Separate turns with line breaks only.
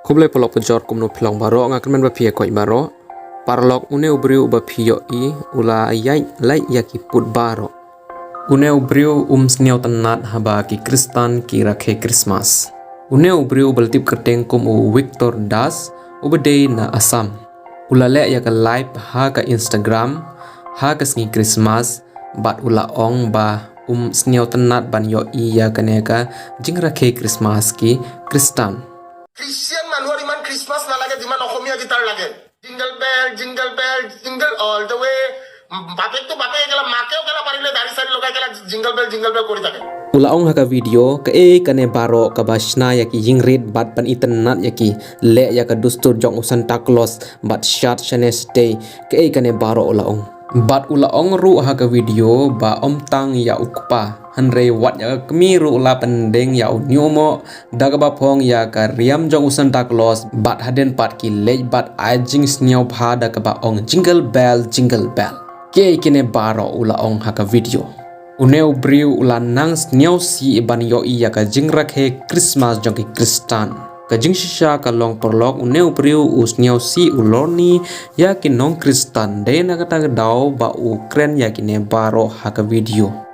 Kublai pelok penjor kumno pelong baro ngakan man bapia koi baro. Parlok une ubriu bapio I ula ayai lai Ïaki put baro. Une ubriu sniau tenat haba ki Khristan ki Rakhe Christmas. Une ubriu baltip kerteng kum Victor Das ubedei na Assam. Ula le ya ka live ha ka Instagram ha ka sngi Christmas bat ula ong ba sniau tenat ban yo iya kaneka jing Rakhe Christmas ki Khristan.
Christian manual iman Christmas na lage diman Okhomia gitar lage. Jingle bell, jingle bell, jingle all the way. Bape to bape gala makeo gala parile dari sari logai gala jingle bell kori take.
Ulaong haka video ka kane baro ka basna yaki jingrid bat pan itanat yaki le yaka dustur jong Santa Claus bat shot shane stay ka kane baro ulaong. Bat ulaong ru haka video ba tang ya ukpa hanre wat ya kemiru ula pendeng ya nyumo daga bapong ya ka riam jong Santa Claus bat haden pat ki lej bat ajing sniau pha daga ba ong jingle bell kene baro ulaong haka video. Uneu briu ulan nang sniau si iban yo iya ka jing Rakhe Christmas jong ki Khristan. Ka jing Shisha ka long perlok uneu briu sniau si ulorni ya ki Nong Khristan de na kata daw ba Ukraine ya kine baro haka video.